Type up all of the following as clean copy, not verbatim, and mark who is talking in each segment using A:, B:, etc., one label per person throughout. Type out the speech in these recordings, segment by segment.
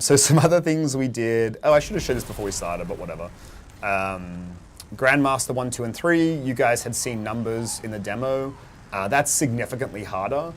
A: So some other things we did. Oh, I should have showed this before we started, but whatever. Grandmaster 1, 2, and 3, you guys had seen numbers in the demo. That's significantly harder.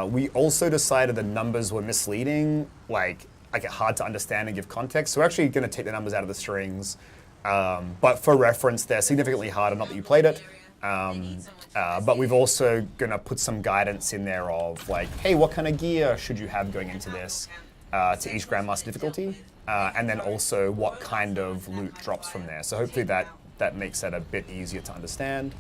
A: We also decided the numbers were misleading, like hard to understand and give context. So we're actually going to take the numbers out of the strings. But for reference, they're significantly harder, not that you played it. But we've also going to put some guidance in there of like, hey, what kind of gear should you have going into this to each Grandmaster difficulty? And then also what kind of loot drops from there. So hopefully that makes that a bit easier to understand.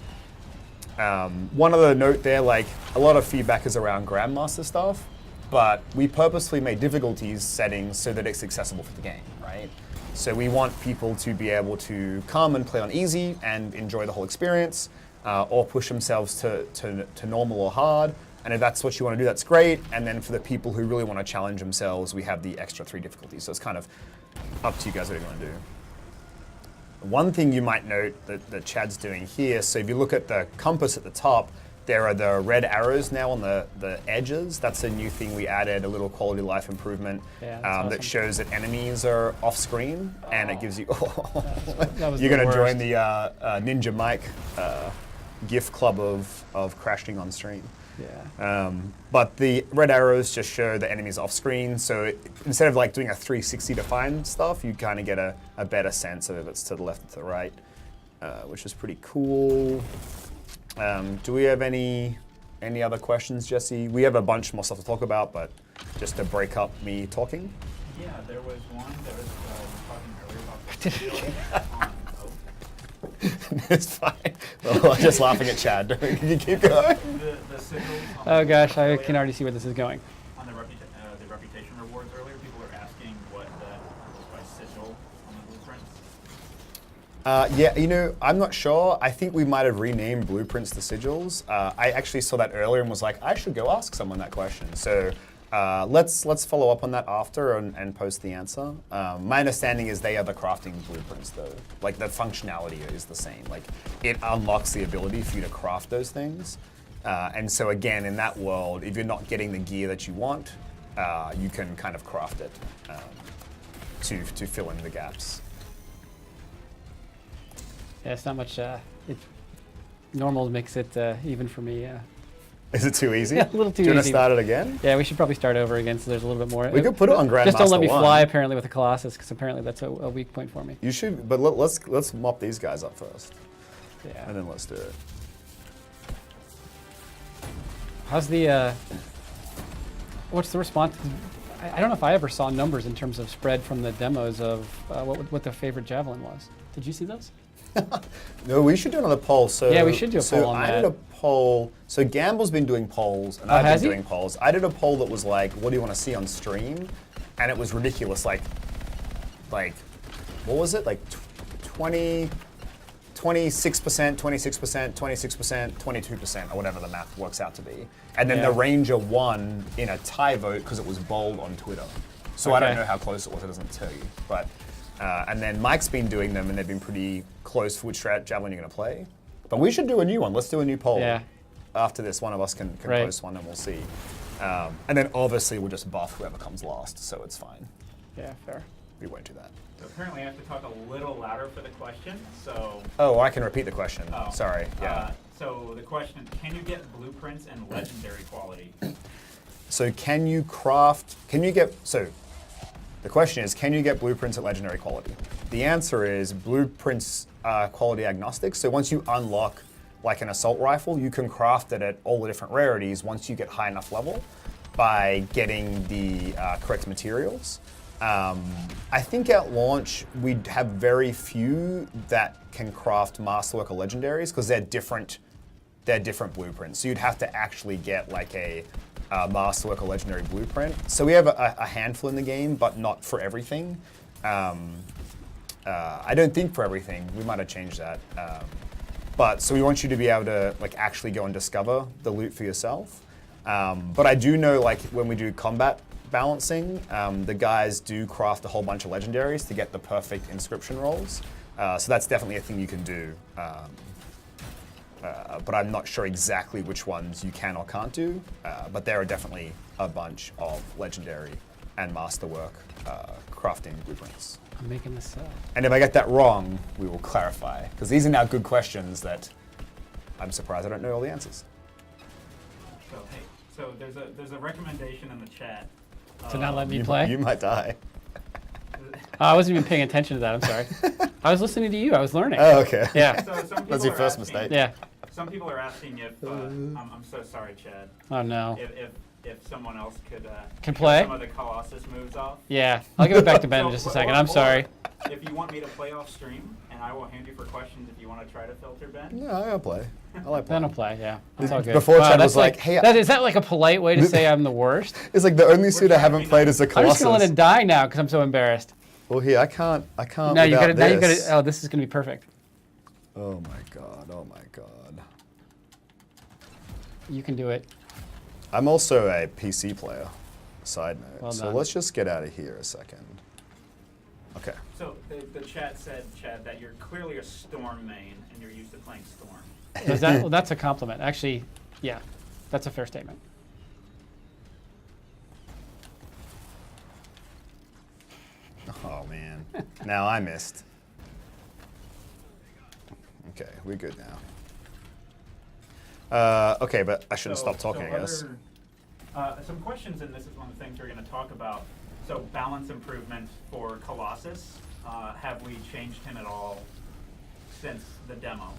A: One other note there, like a lot of feedback is around Grandmaster stuff, but we purposely made difficulties settings so that it's accessible for the game, right? So we want people to be able to come and play on easy and enjoy the whole experience, or push themselves to normal or hard. And if that's what you want to do, that's great. And then for the people who really want to challenge themselves, we have the extra 3 difficulties. So it's kind of up to you guys what you want to do. One thing you might note that Chad's doing here, so if you look at the compass at the top, there are the red arrows now on the edges. That's a new thing we added, a little quality of life improvement
B: awesome.
A: that shows that enemies are off screen, and it gives you,
B: that
A: you're going to join the Ninja Mike GIF club of crashing on stream.
B: Yeah.
A: But the red arrows just show the enemies off screen, so instead of like doing a 360 to find stuff, you kind of get a better sense of if it's to the left or to the right, which is pretty cool. Do we have any other questions, Jesse? We have a bunch more stuff to talk about, but just to break up me talking.
C: Yeah, there was one that was talking earlier about
A: It's fine. Well, I'm just laughing at Chad. Can you keep going?
C: the sigils.
B: Oh gosh, I can already see where this is going.
C: On the reputation rewards earlier, people are asking what that was by sigil on the blueprints.
A: Yeah, you know, I'm not sure. I think we might have renamed blueprints to sigils. I actually saw that earlier and was like, I should go ask someone that question. So let's follow up on that after and post the answer. My understanding is they are the crafting blueprints though. Like the functionality is the same. Like it unlocks the ability for you to craft those things. And so again, in that world, if you're not getting the gear that you want, you can kind of craft it to fill in the gaps.
B: Yeah, it's not much. Normal makes it even for me.
A: Is it too easy?
B: Yeah, a little too
A: easy. Do you want
B: easy.
A: to start it again?
B: Yeah, we should probably start over again so there's a little bit more.
A: We could put it on Grandmaster 1.
B: Just don't let me fly apparently with the Colossus because apparently that's a weak point for me.
A: You should, but let's mop these guys up first.
B: Yeah.
A: And then let's do it.
B: How's the? What's the response? I don't know if I ever saw numbers in terms of spread from the demos of what the favorite javelin was. Did you see those?
A: No, we should do another poll. So
B: yeah, we should do a poll on
A: I
B: that.
A: did a poll. So Gamble's been doing polls, and
B: Oh,
A: I've
B: has
A: been
B: he?
A: doing polls. I did a poll that was like, "What do you want to see on stream?" And it was ridiculous. Like, what was it? Like 26%, 26%, 26%, 22%, or whatever the math works out to be. And then
B: Yeah.
A: the Ranger won in a tie vote because it was bold on Twitter. So I
B: Okay.
A: don't know how close it was. It doesn't tell you, but. And then Mike's been doing them, and they've been pretty close for which javelin you're going to play. But we should do a new one. Let's do a new poll.
B: Yeah.
A: After this, one of us can
B: Right.
A: post one, and we'll see. And then obviously we'll just buff whoever comes last, so it's fine.
B: Yeah, fair.
A: We won't do that.
C: So apparently I have to talk a little louder for the question. So.
A: Oh, I can repeat the question.
C: Oh.
A: Sorry. Yeah.
C: So the question: can you get blueprints and legendary quality?
A: So the question is, can you get blueprints at legendary quality? The answer is blueprints are quality agnostic. So once you unlock like an assault rifle, you can craft it at all the different rarities once you get high enough level by getting the correct materials. I think at launch, we'd have very few that can craft Masterwork or legendaries because they're different blueprints. So you'd have to actually get like a Masterwork or legendary blueprint. So we have a handful in the game, but not for everything. I don't think for everything. We might have changed that. But so we want you to be able to like actually go and discover the loot for yourself. But I do know like when we do combat balancing, the guys do craft a whole bunch of legendaries to get the perfect inscription rolls. So that's definitely a thing you can do. But I'm not sure exactly which ones you can or can't do. But there are definitely a bunch of legendary and masterwork crafting blueprints.
B: I'm making this.
A: And if I get that wrong, we will clarify. Because these are now good questions that I'm surprised I don't know all the answers.
C: So hey, so there's a recommendation in the chat.
B: To not let me
A: You
B: play.
A: might die.
B: I wasn't even paying attention to that. I'm sorry. I was listening to you. I was learning.
A: Oh, okay.
B: Yeah.
C: So some people
A: That's your
C: are
A: first
C: asking-
A: mistake.
B: Yeah.
C: Some people are asking if I'm so sorry, Chad.
B: Oh no.
C: If someone else could
B: Can
C: show
B: play?
C: some of the Colossus moves off.
B: Yeah. I'll give it back to Ben
C: So,
B: in just a
C: or-
B: second.
C: or-
B: I'm
C: or
B: sorry.
C: If you want me to play off stream, and I will hand you for questions if you want to try to filter Ben.
A: No, I'll play. I like
B: Ben
A: playing.
B: will play. Yeah. That's all good.
A: Before Chad
B: that's
A: was like, "Hey,
B: is that like a polite way to say I'm the worst?
A: It's like the only suit I
C: trying to
A: haven't
C: be
A: played
C: nice.
A: is the
B: I'm
A: Colossus.
B: just gonna let it die now because I'm so embarrassed.
A: Well, here I can't.
B: No, you
A: without
B: gotta. Now you
A: this.
B: gotta. Oh, this is gonna be perfect.
A: Oh my god. Oh my god.
B: You can do it.
A: I'm also a PC player. Side note.
B: Well
A: so
B: done.
A: let's just get out of here a second. Okay.
C: So the chat said, Chad, that you're clearly a Storm main and you're used to playing Storm.
B: Is that? Well, that's a compliment. Actually, yeah, that's a fair statement.
A: Oh man. Now I missed. Okay, we're good now. Okay, but I shouldn't stop talking, I guess.
C: Some questions, and this is one of the things we're going to talk about. So balance improvement for Colossus. Have we changed him at all since the demo?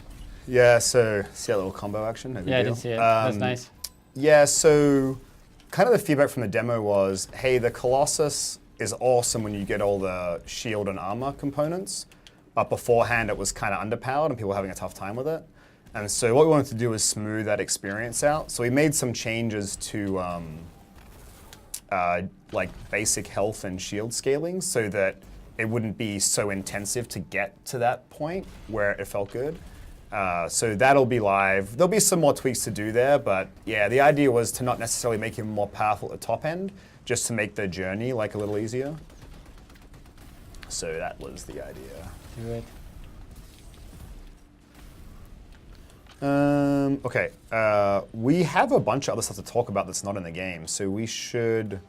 A: Yeah, so see that little combo action? No big
B: Yeah, I
A: deal.
B: did see it. That's nice.
A: Yeah, so kind of the feedback from the demo was, hey, the Colossus is awesome when you get all the shield and armor components, but beforehand it was kind of underpowered and people were having a tough time with it. And so what we wanted to do was smooth that experience out. So we made some changes to like basic health and shield scaling so that it wouldn't be so intensive to get to that point where it felt good. So that'll be live. There'll be some more tweaks to do there, but yeah, the idea was to not necessarily make him more powerful at the top end, just to make the journey like a little easier. So that was the idea.
B: Do it.
A: Okay, we have a bunch of other stuff to talk about that's not in the game, so we should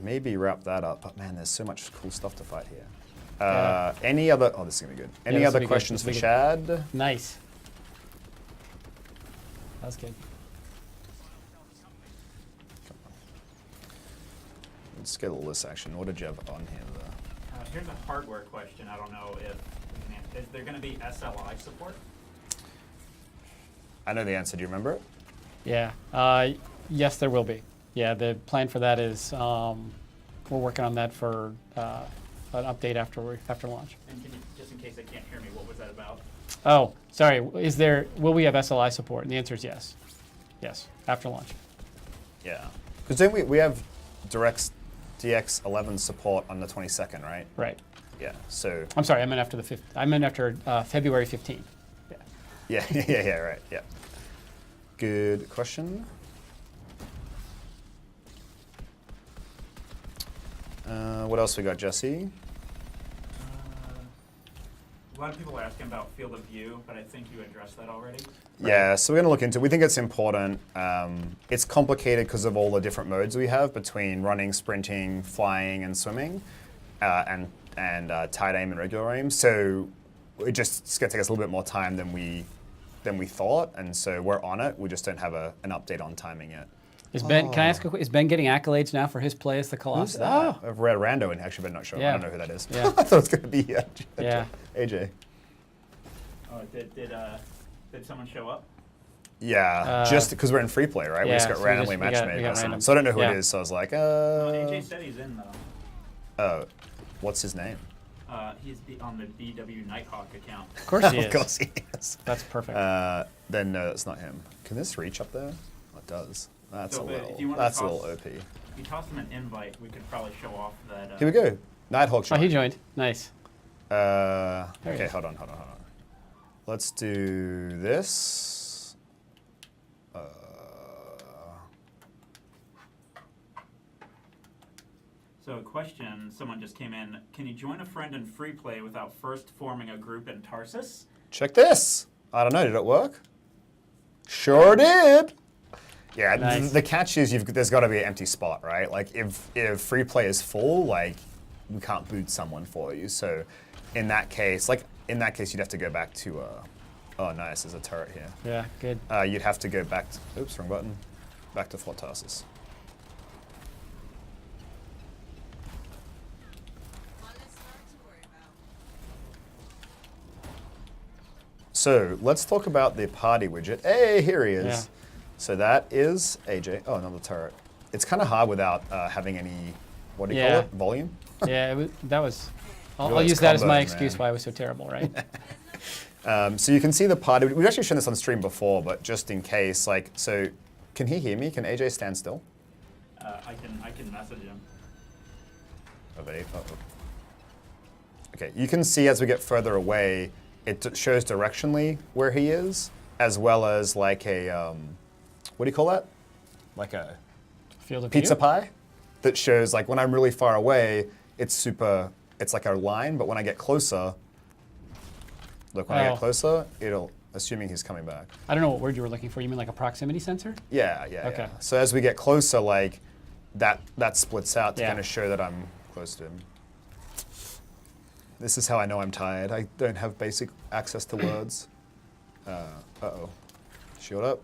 A: maybe wrap that up. But man, there's so much cool stuff to fight here.
B: Yeah.
A: Any other? Oh, this is gonna be good. Any
B: this will
A: other
B: be good,
A: questions
B: this
A: for
B: will be good.
A: Chad?
B: Nice. That's good.
A: Let's get a list action. What did you have on here?
C: Here's a hardware question. I don't know if we can answer. Is there going to be SLI support?
A: I know the answer. Do you remember it?
B: Yeah. Yes, there will be. Yeah, the plan for that is we're working on that for an update after launch.
C: And can you, just in case they can't hear me, what was that about?
B: Oh, sorry. Will we have SLI support? And the answer is yes. Yes, after launch.
A: Yeah. Because then we have DirectX 11 support on the 22nd, right?
B: Right.
A: Yeah. So.
B: I'm sorry. I meant after February 15th. Yeah.
A: Yeah. Right. Yeah. Good question. What else we got, Jesse?
C: A lot of people are asking about field of view, but I think you addressed that already.
A: Yeah, so we're going to look into it. We think it's important. It's complicated because of all the different modes we have between running, sprinting, flying, and swimming, and tight aim and regular aim. So it's going to take us a little bit more time than we thought, and so we're on it. We just don't have an update on timing yet.
B: Is Ben? Can I ask? Is Ben getting accolades now for his play as the Colossus? Oh,
A: I've read Rando and actually, but not sure. I
B: Yeah.
A: don't know who that is.
B: Yeah.
A: I thought it was going to be
B: Yeah.
A: AJ.
C: Oh, did someone show up?
A: Yeah, just because we're in free play, right? We just
B: yeah,
A: got
B: so
A: randomly
B: we got
A: matchmade.
B: random.
A: So I don't know who
B: Yeah.
A: it is. So I was like,
C: Oh, AJ said he's in though.
A: what's his name?
C: He's on the BW Nighthawk account.
B: of course he is.
A: Of course he is.
B: That's perfect.
A: Then no, it's not him. Can this reach up there? Oh, it does. That's
C: So,
A: a
C: but
A: little.
C: if you wanna
A: That's a
C: toss-
A: little OP.
C: If you toss him an invite, we could probably show off that.
A: Here we go. Nighthawk
B: Oh,
A: shot.
B: he joined. Nice.
A: Okay,
B: he is.
A: hold on. Let's do this.
C: So a question, someone just came in. Can you join a friend in free play without first forming a group in Tarsus?
A: Check this. I don't know. Did it work? Sure did. Yeah,
B: Nice.
A: the catch is there's got to be an empty spot, right? Like if free play is full, like we can't boot someone for you. So in that case, you'd have to go back to. Oh, nice. There's a turret here.
B: Yeah, good.
A: You'd have to go back. Oops, wrong button. Back to Fort Tarsus. So let's talk about the party widget. Hey, here he is.
B: Yeah.
A: So that is AJ. Oh, another turret. It's kind of hard without having any, what do you
B: Yeah.
A: call it? Volume?
B: Yeah, that was. I'll
A: Realize
B: use that as my
A: combos,
B: excuse
A: man.
B: why I was so terrible, right?
A: So you can see the party. We've actually shown this on stream before, but just in case, like, so can he hear me? Can AJ stand still?
C: I can message him.
A: Okay, you can see as we get further away, it shows directionally where he is, as well as like a, what do you call that? Like a
B: Field of
A: pizza
B: view?
A: pie that shows like when I'm really far away, it's like a line, but when I get closer, look, when I
B: Oh.
A: get closer, it'll, assuming he's coming back.
B: I don't know what word you were looking for. You mean like a proximity sensor?
A: Yeah.
B: Okay.
A: So as we get closer, like that splits out to
B: Yeah.
A: kind of show that I'm close to him. This is how I know I'm tired. I don't have basic access to words. Uh-oh. Shield up.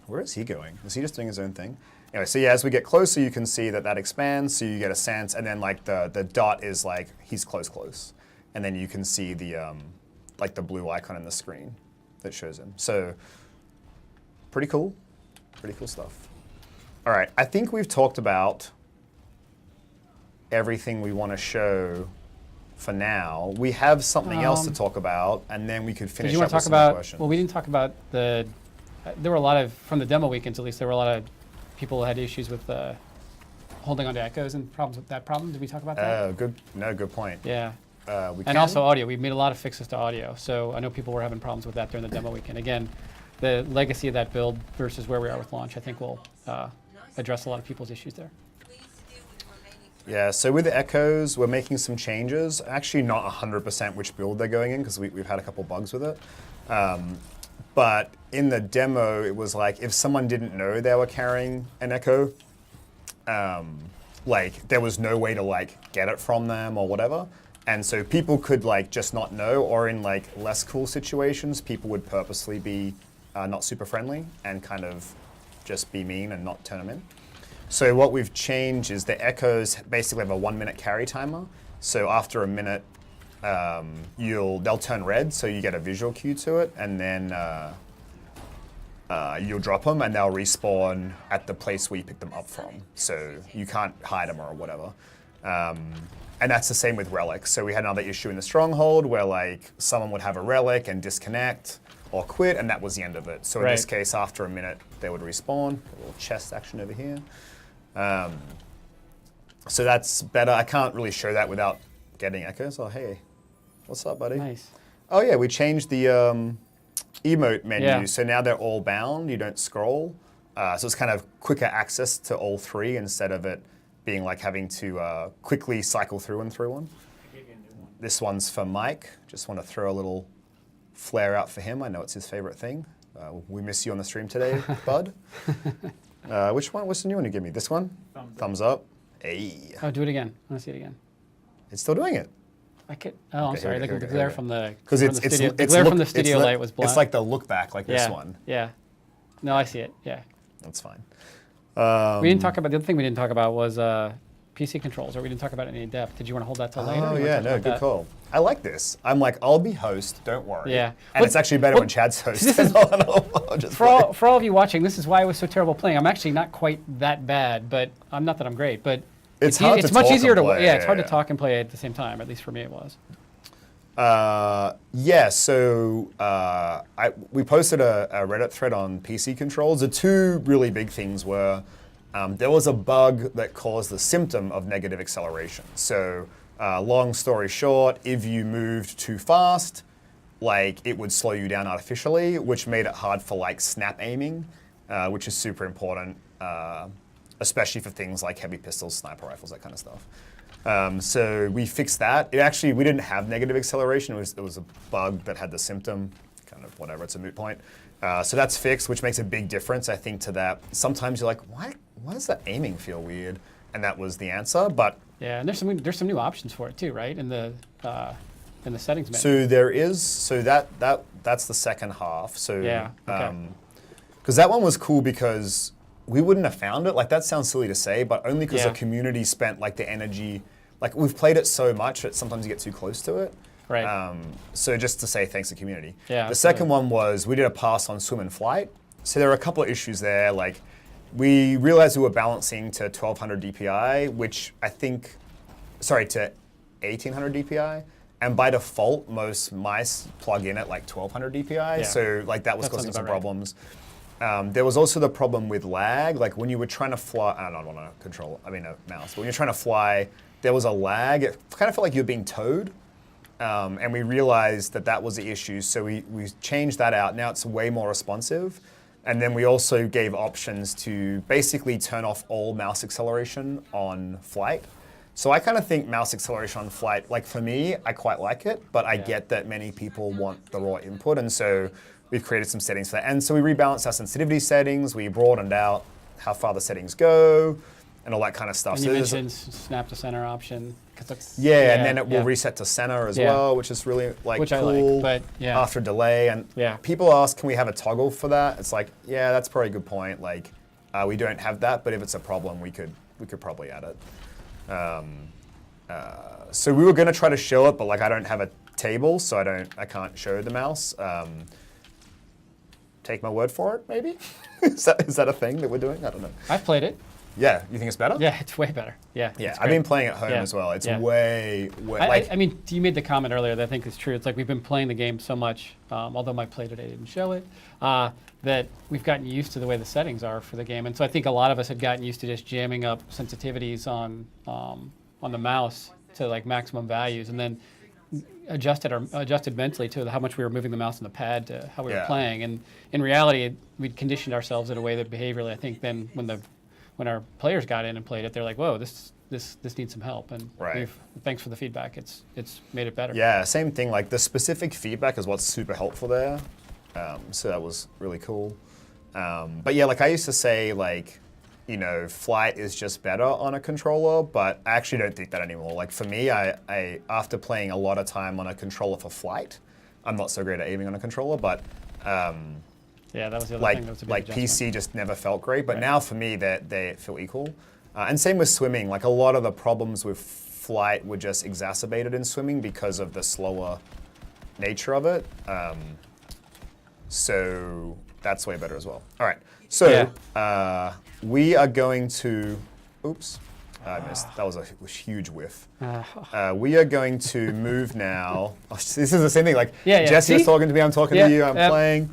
A: Where is he going? Is he just doing his own thing? Anyway, so yeah, as we get closer, you can see that expands, so you get a sense, and then like the dot is like he's close. And then you can see the like the blue icon in the screen that shows him. So pretty cool stuff. All right, I think we've talked about everything we want to show for now. We have something else to talk about, and then we could finish
B: Did you want
A: up
B: to
A: with
B: talk
A: some more
B: about?
A: questions.
B: Well, we didn't talk about the. There were a lot of from the demo weekends at least. There were a lot of people who had issues with holding onto echoes and problems with that problem. Did we talk about that?
A: Good point.
B: Yeah.
A: We
B: And
A: can.
B: also audio. We've made a lot of fixes to audio. So I know people were having problems with that during the demo weekend. Again, the legacy of that build versus where we are with launch, I think will address a lot of people's issues there.
A: Yeah, so with the echoes, we're making some changes. Actually, not 100% which build they're going in, because we've had a couple bugs with it. But in the demo, it was like if someone didn't know they were carrying an echo, like there was no way to like get it from them or whatever. And so people could like just not know, or in like less cool situations, people would purposely be not super friendly and kind of just be mean and not turn them in. So what we've changed is the echoes basically have a 1 minute carry timer. So after a minute, they'll turn red, so you get a visual cue to it, and then you'll drop them, and they'll respawn at the place where you picked them up from. So you can't hide them or whatever. And that's the same with relics. So we had another issue in the Stronghold where like someone would have a relic and disconnect or quit, and that was the end of it. So in this
B: Right.
A: case, after a minute, they would respawn. A little chest action over here. So that's better. I can't really show that without getting echoes. Oh, hey, what's up, buddy?
B: Nice.
A: Oh yeah, we changed the emote menu.
B: Yeah.
A: So now they're all bound. You don't scroll. So it's kind of quicker access to all three instead of it being like having to quickly cycle through one.
C: I gave you a new one.
A: This one's for Mike. Just want to throw a little flare out for him. I know it's his favorite thing. We miss you on the stream today, bud. Which one? What's the new one you give me? This one?
C: Thumbs up.
A: up. Hey.
B: Oh, do it again. I want to see it again.
A: It's still doing it.
B: I could. Oh, I'm
A: Okay,
B: sorry.
A: here we go,
B: The
A: here we
B: glare
A: go.
B: from the
A: Because
B: from
A: it's
B: the studio, the
A: it's
B: glare
A: look-
B: from the
A: it's
B: studio
A: li-
B: light was black.
A: It's like the look back, like
B: yeah,
A: this one.
B: Yeah. No, I see it. Yeah.
A: That's fine.
B: We didn't talk about the other thing we didn't talk about was PC controls, or we didn't talk about it in any depth. Did you want to hold that till later?
A: Oh
B: or you wanna
A: yeah,
B: talk
A: no,
B: about
A: good
B: that?
A: call. I like this. I'm like, I'll be host. Don't worry.
B: Yeah.
A: And
B: Well-
A: it's actually better
B: well,
A: when Chad's host.
B: this is-
A: I'll just
B: For all of you watching, this is why I was so terrible playing. I'm actually not quite that bad, but I'm not that I'm great. But
A: It's hard to
B: much
A: talk
B: easier
A: and
B: to
A: play,
B: yeah, it's hard
A: yeah.
B: to talk and play at the same time. At least for me, it was.
A: Yeah, so we posted a Reddit thread on PC controls. The two really big things were there was a bug that caused the symptom of negative acceleration. So long story short, if you moved too fast, like it would slow you down artificially, which made it hard for like snap aiming, which is super important, especially for things like heavy pistols, sniper rifles, that kind of stuff. So we fixed that. We didn't have negative acceleration. It was a bug that had the symptom, kind of whatever, it's a moot point. So that's fixed, which makes a big difference, I think, to that. Sometimes you're like, why does that aiming feel weird? And that was the answer. But
B: Yeah, and there's some new options for it too, right? In the settings menu.
A: so there is, so that's the second half. So
B: Yeah, okay.
A: because that one was cool because we wouldn't have found it. Like that sounds silly to say, but only because
B: Yeah.
A: the community spent like the energy. Like we've played it so much that sometimes you get too close to it.
B: Right.
A: So just to say thanks to community.
B: Yeah,
A: The second one was we did a pass on swim and flight. So there were a couple of issues there. Like we realized we were balancing to 1200 DPI, which I think, sorry, to 1800 DPI. And by default, most mice plug in at like 1200 DPI.
B: Yeah.
A: So like that was
B: That
A: causing
B: sounds
A: some
B: about right.
A: problems. There was also the problem with lag. Like when you were trying to fly, I don't want to control, I mean a mouse, but when you're trying to fly, there was a lag. It kind of felt like you were being towed. And we realized that that was the issue. So we changed that out. Now it's way more responsive. And then we also gave options to basically turn off all mouse acceleration on flight. So I kind of think mouse acceleration on flight, like for me, I quite like it, but I get that many people want the raw input. And so we've created some settings for that. And so we rebalanced our sensitivity settings. We broadened out how far the settings go and all that kind of stuff.
B: And
A: So
B: you
A: there's
B: mentioned snap to center option. 'Cause that's,
A: yeah, and then it will
B: yeah.
A: reset to center as
B: Yeah.
A: well, which is really like
B: Which I
A: cool.
B: like, but, yeah.
A: After delay, and
B: Yeah.
A: people ask, can we have a toggle for that? It's like, yeah, that's probably a good point. Like, we don't have that, but if it's a problem, we could probably add it. So we were going to try to show it, but like I don't have a table, so I can't show the mouse. Take my word for it, maybe. is that a thing that we're doing? I don't know.
B: I've played it.
A: Yeah, you think it's better?
B: Yeah, it's way better. Yeah.
A: Yeah,
B: it's
A: I've
B: great.
A: been playing at home
B: Yeah.
A: as well. It's
B: Yeah.
A: way like.
B: I mean, you made the comment earlier that I think is true. It's like we've been playing the game so much, although my play today didn't show it, that we've gotten used to the way the settings are for the game. And so I think a lot of us had gotten used to just jamming up sensitivities on the mouse to like maximum values, and then adjusted mentally to how much we were moving the mouse on the pad to how we were
A: Yeah.
B: playing. And in reality, we'd conditioned ourselves in a way that behaviorally, I think, then when our players got in and played it, they're like, "Whoa, this needs some help." And
A: Right.
B: thanks for the feedback. It's made it better.
A: Yeah, same thing. Like the specific feedback is what's super helpful there. So that was really cool. But yeah, like I used to say, like, you know, flight is just better on a controller, but I actually don't think that anymore. Like for me, I after playing a lot of time on a controller for flight, I'm not so great at aiming on a controller, but
B: Yeah, that was the other
A: like
B: thing that was a big
A: like
B: adjustment.
A: PC just never felt great. But
B: Right.
A: now for me, they feel equal. And same with swimming. Like a lot of the problems with flight were just exacerbated in swimming because of the slower nature of it. So that's way better as well. All right. So we are going to. Oops, I missed. That was a huge whiff. We are going to move now. Oh, this is the same thing. Like
B: Yeah.
A: Jesse was
B: See?
A: talking to me. I'm talking
B: Yeah,
A: to you. I'm
B: yeah.
A: playing.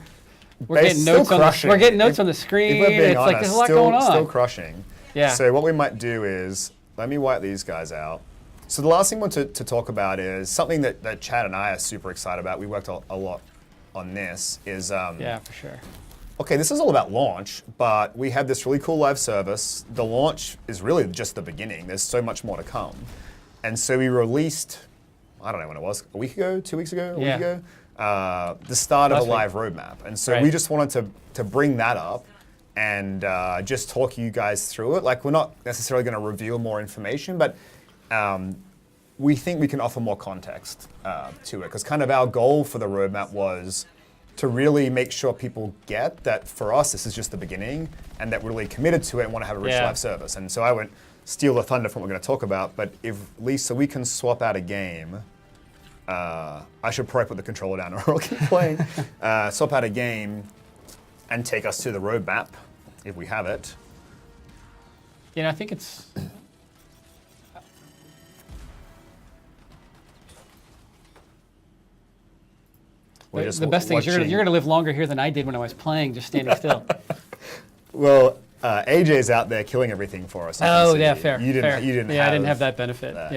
B: We're getting
A: Still
B: notes on
A: crushing.
B: we're getting notes
A: If-
B: on the screen.
A: If we're being
B: It's
A: honest,
B: like there's a lot
A: still,
B: going on.
A: still crushing.
B: Yeah.
A: So what we might do is, let me wipe these guys out. So the last thing I want to talk about is something that Chad and I are super excited about. We worked a lot on this. Is
B: Yeah, for sure.
A: okay, this is all about launch, but we have this really cool live service. The launch is really just the beginning. There's so much more to come. And so we released, I don't know when it was, a week ago, 2 weeks ago, a
B: Yeah.
A: week ago, the start of
B: Last
A: a
B: week.
A: live roadmap. And so
B: Right.
A: we just wanted to bring that up and just talk you guys through it. Like we're not necessarily going to reveal more information, but we think we can offer more context to it. Because kind of our goal for the roadmap was to really make sure people get that for us, this is just the beginning, and that we're really committed to it and want to have a rich
B: Yeah.
A: live service. And so I won't steal the thunder from what we're going to talk about, but if Lisa, we can swap out a game. I should probably put the controller down or I'll keep playing. Swap out a game and take us to the roadmap, if we have it.
B: You know, I think it's.
A: We're just
B: The best thing is you're
A: watching-
B: gonna live longer here than I did when I was playing, just standing still.
A: Well, AJ's out there killing everything for us. you can
B: Oh
A: see.
B: yeah, fair.
A: You didn't.
B: fair.
A: You didn't.
B: Yeah, I didn't have that benefit.
A: that,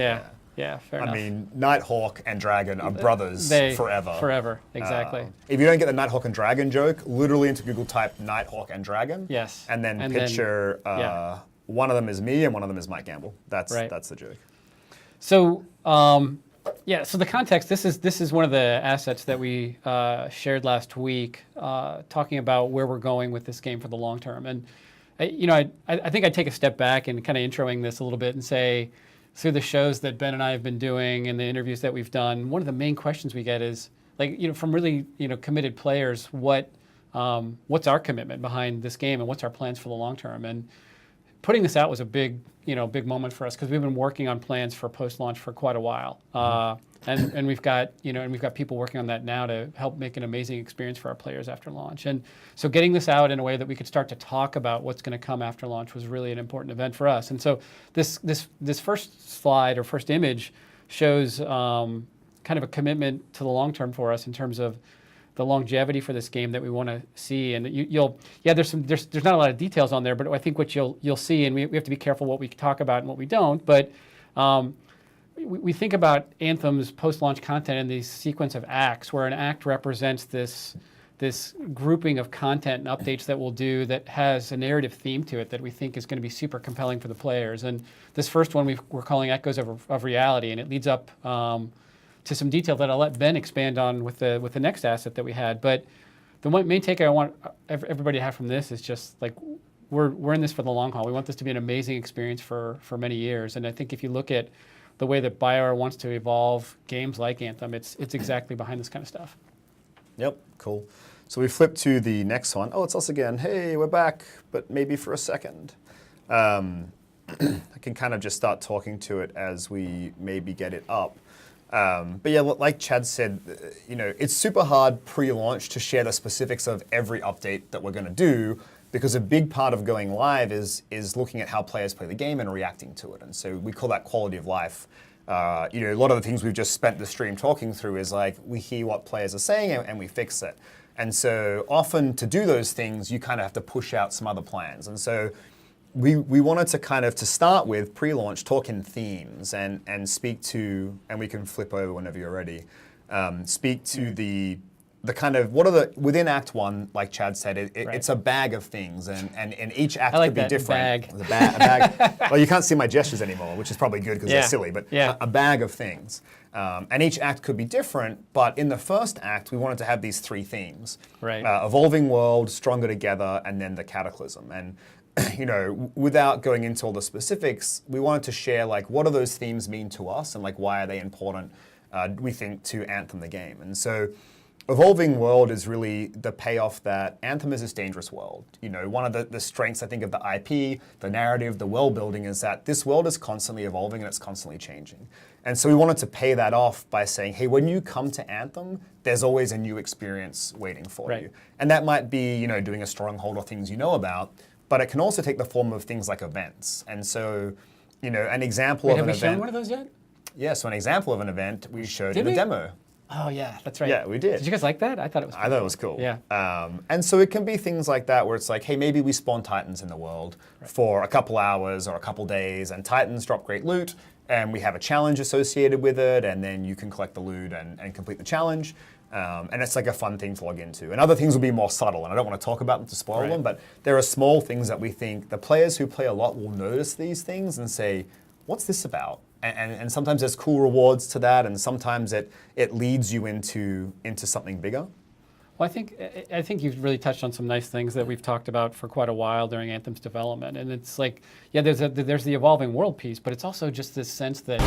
B: Yeah, fair enough.
A: I mean, Nighthawk and Dragon are brothers
B: They-
A: forever.
B: Forever, exactly.
A: If you don't get the Nighthawk and Dragon joke, literally into Google type Nighthawk and Dragon.
B: Yes.
A: And then
B: And then-
A: picture
B: yeah.
A: one of them is me and one of them is Mike Gamble. That's
B: Right.
A: that's the joke.
B: So Yeah, so the context, this is one of the assets that we shared last week, talking about where we're going with this game for the long term. And I think I'd take a step back and kind of introing this a little bit and say, through the shows that Ben and I have been doing and the interviews that we've done, one of the main questions we get is, from really committed players, what's our commitment behind this game and what's our plans for the long term? And putting this out was a big moment for us because we've been working on plans for post-launch for quite a while, and we've got people working on that now to help make an amazing experience for our players after launch. And so getting this out in a way that we could start to talk about what's going to come after launch was really an important event for us. And so this first slide or first image shows kind of a commitment to the long term for us in terms of the longevity for this game that we want to see. And there's not a lot of details on there, but I think what you'll see, and we have to be careful what we talk about and what we don't, but we think about Anthem's post-launch content in these sequence of acts, where an act represents this grouping of content and updates that we'll do that has a narrative theme to it that we think is going to be super compelling for the players. And this first one we're calling Echoes of Reality, and it leads up to some detail that I'll let Ben expand on with the next asset that we had. But the main takeaway I want everybody to have from this is just like we're in this for the long haul. We want this to be an amazing experience for many years. And I think if you look at the way that BioWare wants to evolve games like Anthem, it's exactly behind this kind of stuff.
A: Yep, cool. So we flip to the next one. Oh, it's us again. Hey, we're back, but maybe for a second. I can kind of just start talking to it as we maybe get it up. But yeah, like Chad said, it's super hard pre-launch to share the specifics of every update that we're going to do, because a big part of going live is looking at how players play the game and reacting to it. And so we call that quality of life. A lot of the things we've just spent the stream talking through is like we hear what players are saying and we fix it. And so often to do those things, you kind of have to push out some other plans. And so we wanted to kind of, to start with, pre-launch, talk in themes and speak to, and we can flip over whenever you're ready, speak to the kind of, what are the, within Act 1, like Chad said, it's a bag of things, and each act could be different.
B: Bag.
A: A bag. Well, you can't see my gestures anymore, which is probably good because they're silly, but a bag of things. And each act could be different, but in the first act, we wanted to have these three themes.
B: Right.
A: Evolving world, stronger together, and then the cataclysm. And without going into all the specifics, we wanted to share like what do those themes mean to us and like why are they important, we think, to Anthem the game. And so Evolving World is really the payoff that Anthem is this dangerous world. One of the strengths, I think, of the IP, the narrative, the world building is that this world is constantly evolving and it's constantly changing. And so we wanted to pay that off by saying, hey, when you come to Anthem, there's always a new experience waiting for you. And that might be, doing a stronghold or things you know about, but it can also take the form of things like events. And so, an example of an event.
B: Have we shown one of those yet?
A: Yeah, so an example of an event we showed in a demo.
B: Oh yeah, that's right.
A: Yeah, we did.
B: Did you guys like that? I thought it was cool.
A: I thought it was cool.
B: Yeah.
A: And so it can be things like that where it's like, hey, maybe we spawn Titans in the world for a couple hours or a couple days, and Titans drop great loot, and we have a challenge associated with it, and then you can collect the loot and complete the challenge. And it's like a fun thing to log into. And other things will be more subtle, and I don't want to talk about them to spoil them, but there are small things that we think the players who play a lot will notice these things and say, what's this about? And sometimes there's cool rewards to that, and sometimes it leads you into something bigger.
B: Well, I think you've really touched on some nice things that we've talked about for quite a while during Anthem's development. And it's like, there's the evolving world piece, but it's also just this sense that